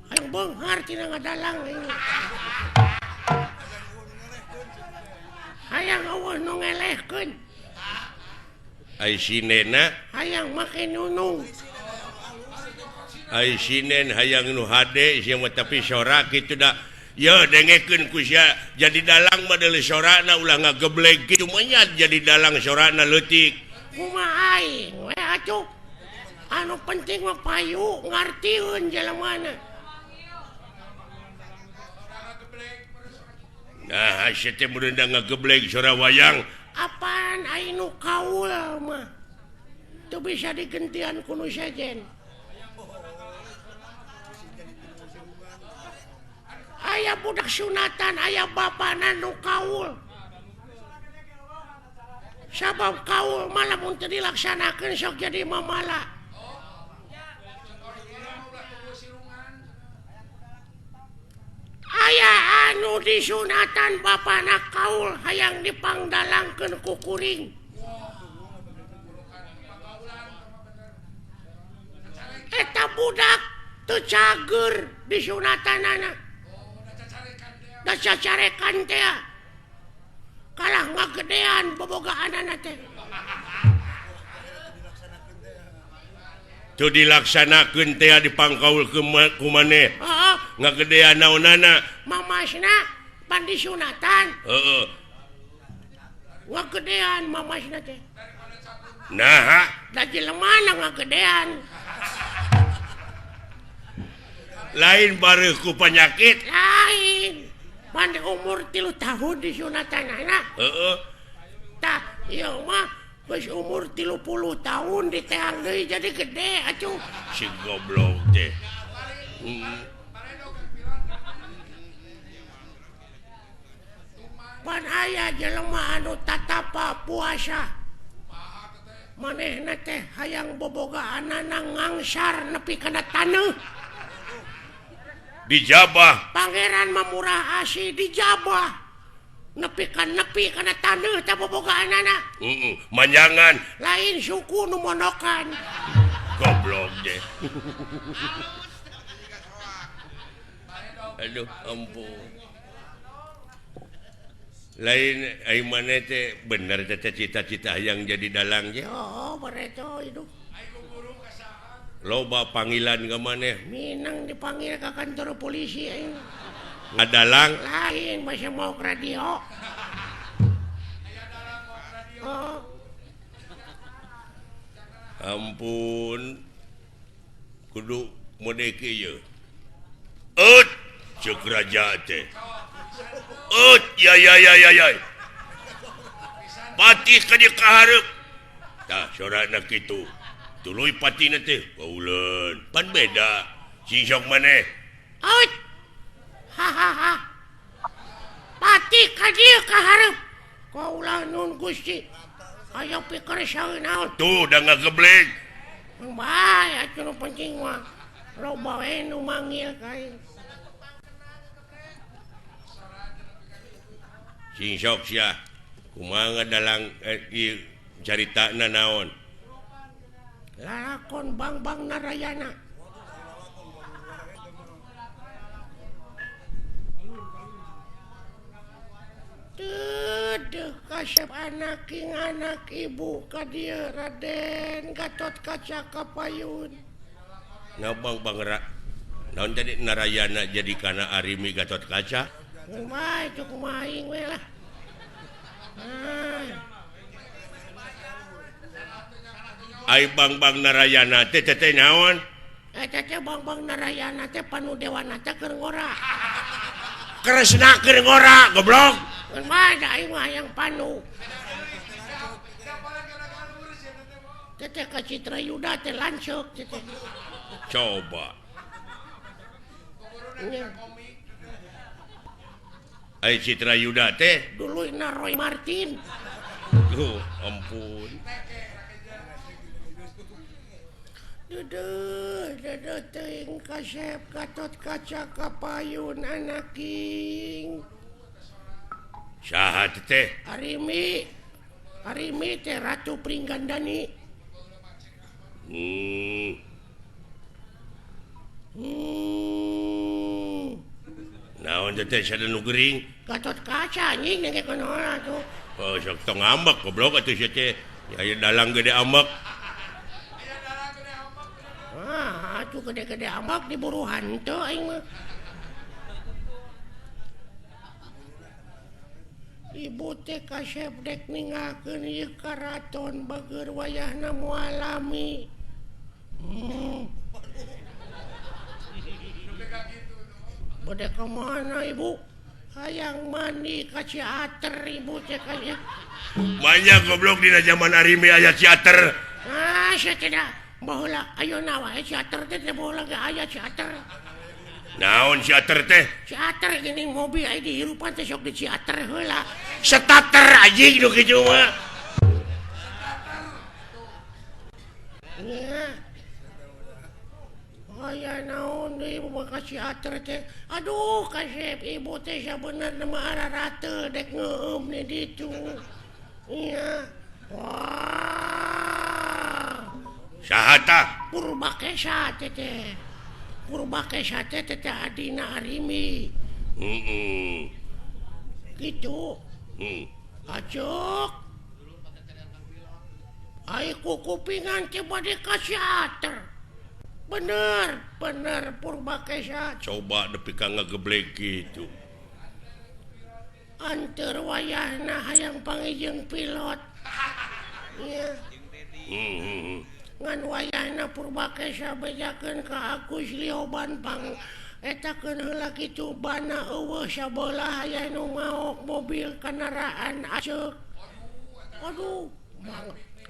Hayang beunghar tina ngadalang ini. Hayang eueuh nu ngelehkeun. Ai sinena Hayang make nunung. ai sinen hayang nu hade sia mah tapi sorak kitu da. Ya dengekeun ku sia jadi dalang mah deuleu sorana ulah ngageblek kitu mah nya jadi dalang sorana leutik. Kumaha aing we atuh. Anu penting mah payu ngartieun jelemana. Nah, sia teh mun da ngageblek sora wayang. Apaan aing nu kaul mah. Teu bisa digentian ku nu sejen. Aya budak sunatan, aya bapana nu kaul. Sabab kaul malah mun teu dilaksanakeun sok jadi mamala. Aya anu disunatan bapana kaul hayang dipangdalangkeun ku kuring. Eta budak teu cager disunatanana. Da cacarekan teh kalah ngagedean bobogaanana teh. Tuh dilaksanakeun teh dipangkaul ku maneh. Heeh, Ngagedean naonana? mamasna pan disunatan. Heeh. Ngagedean mamasna teh. Nah, Da jelemana ngagedean. lain bareuh ku penyakit. Lain. Pan di umur 3 tahun disunatanana. Heeh. Tah, ieu mah geus umur 30 tahun diteang deui jadi gede atuh. Si goblok teh. Pan aya jelema anu tatapa puasa. Manehna teh hayang bobogaanana ngangsar nepi kana taneuh. Dijabah. Pangeran Mamurah Asih dijabah. Nepi kana taneuh teh bobogaanana. Manjangan. Lain suku nu mondokan. Goblok deh. Aduh, ampun. Lain ai maneh teh bener teh cita-cita yang jadi dalang ge. Oh, bereto hidup. Loba panggilan ka maneh. Minang dipanggil ke kantor polisi aing. Ngadalang. Lain masih mau ke radio. Oh, Ampun. Kudu mode kieu. Ceuk raja teh. Ya. Patih ka dieu kaharep. Tah sorana kitu. Tuluy patina teh pauleun. Pan beda. Sing sok maneh. out. Hahaha. Pati ka dieu kaharep. Kaulah nun Gusti. Aya pikir saeun naon. Tuh da ngageblek. Bae atuh nu penting mah. Loba we nu manggil ka aing. Sing sok sia. Kumaha ngadalang ieu caritana naon? Lalakon Bang Narayana. Duh, kasep anak ibu ka dieu Raden Gatot Kaca Kapayun. Ngabang bangera. Naon tadi Narayana jadi kana Arimi Gatot Kaca? Kumaha itu kumaha aing we lah. Ai Bang Narayana teh naon? Eta teh Bang Narayana teh panu dewana teh keur ngora. Kresna keur ngora, goblok. Kumaha da aing mah hayang panu. Teh ka Citra Yuda teh lanceuk teh. Coba. Nya, Ai Citra Yuda teh. duluina Roy Martin. Ampun. Duduh teuing kasep Gatot Kaca Kapayun anak king. Saha teh? Arimi teh Ratu Pringgandani. teh sada nu gering. Gatot Kaca anjing dengke kunaon tuh. Oh, sok tong ambek goblok atuh sia teh. Aya dalang gede ambek. Atuh gede-gede ambek diburu hanteu aing mah. Ibu teh kasep dek ningakeun ieu karaton bageur wayahna mualami. Bade ka mana ibu? Hayang mandi ka Ciater ibu teh kaya. Banyak goblok dina zaman Arimi aya Ciater. Sia teh da baheula ayeuna wae Ciater teh baheula ge aya Ciater. Naon Ciater teh? Ciater geuning mobil aya di hirupan teh sok di Ciater heula. Starter anjing nu kitu mah. Nya. Aya naon deui ibu ka Ciater teh. Aduh kasep ibu teh sabenerna mah ararate dek ngeueum di ditu. Iya. Wah. Saha tah? Purbakesa teh. Purbakesa teh adina Arimi. Gitu. Acok. Ai kupingan teh bade ka Ciater. Bener Purbakesa. Coba nepi ka ngageblek gitu. Anteur wayahna hayang pangijeng pilot. Iya. Ngan wayahna Purbakesa bejakeun ka Agus Lioban pang etakeun heula kitu bana eueuh sabelah aya nu maok mobil kendaraan aceuk. Aduh.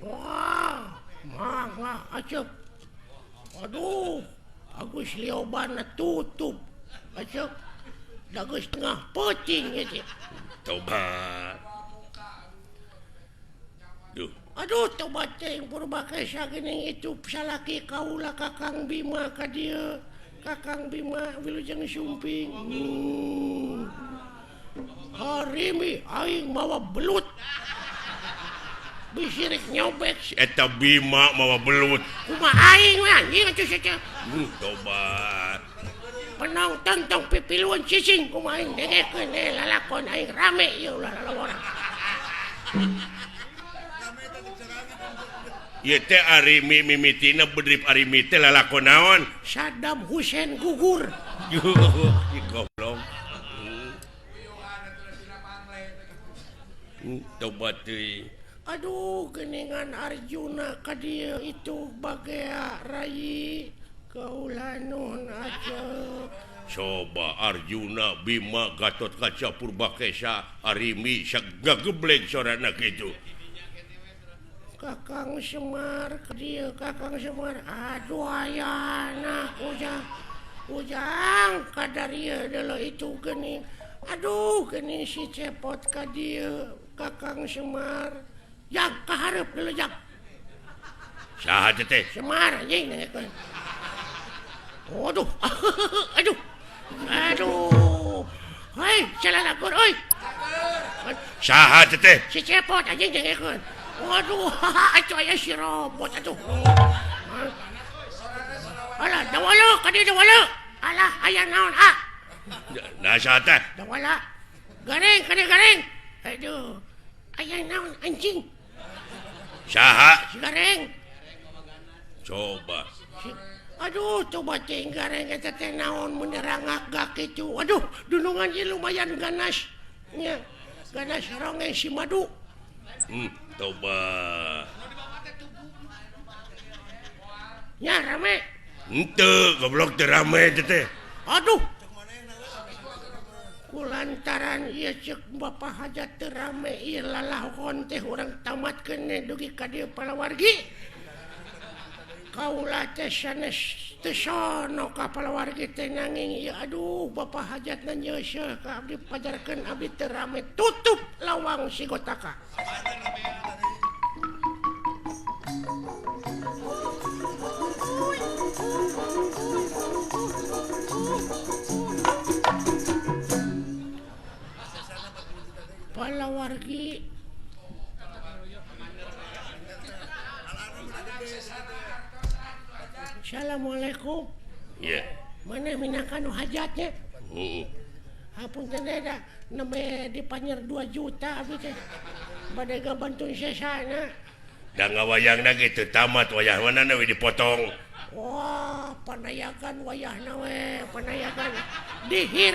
Wah. Mangga aceuk. Aduh. Agus Lioban tutup. Aceuk. Da geus tengah peuting ieu. Tobat. Duh. Aduh, tobat teh Purbakesa geuning itu salaki kaula Kakang Bima ka dieu. Kakang Bima Wilujeng Sumping. Arimi aing mawa belut. Bisirik nyobek. Eta Bima mawa belut. Kumaha aing we anjing atuh sia. Tobat. Penonton tong pipiluan cicing kumaha aing dengekeun lalakon aing rame ieu lalawara. Ieu teh Arimi mimitina bedrip Arimi teh lalakon naon? Saddam Hussein gugur. Goblok. Tobat deui. Aduh, geningan Arjuna ka dieu itu bagea rayi kaula nuhun aceuk. Coba Arjuna, Bima, Gatot Kaca, Purbakesa, Arimi gageblek sorana kitu. Kakang Semar ka dieu Kakang Semar. Aduh ayana ujang kadarieu deuleu itu geuning. Aduh geuning si cepot ka dieu Kakang Semar. Yang kaharep deuleu jak. Saha teh? Semar anjing nengekeun. Waduh. Aduh. Hei, salalakur euy. Saha teh? Si cepot anjing nengekeun. Waduh, atuh aya si robot atuh. Alah, dawala ka dieu dawala. Alah, aya naon Nah saha teh? Dawala. Gareng ka dieu gareng. Aduh. Aya naon anjing. Saha? Si gareng. Coba. Aduh, coba teh gareng eta teh naon mun dirangak kitu. Aduh, dunungan ieu lumayan ganas. Nya, ganas ronge si madu. Coba. Nya rame. Henteu, goblok teh rame teh. Aduh. Kulantaran ieu ceuk Bapak Hajat teu rame ieu lalahkon teh urang tamatkeun dugi ka dieu palawargi. Kaula teh sanes teu sono ka palawargi teh nanging ieu aduh Bapak Hajatna nyeuseul ka abdi pajarkeun abdi teu rame tutup lawang si Gotaka. Palawargi Assalamualaikum. Iya. Mana minakan hajatnya? Hapunten da nembe dipanyer 2 juta abdi teh. Bade ngabantuin sesana. Da ngawayangna gitu tamat wayah mana we dipotong. Wah, panayagan wayahna we, panayagan. Dihir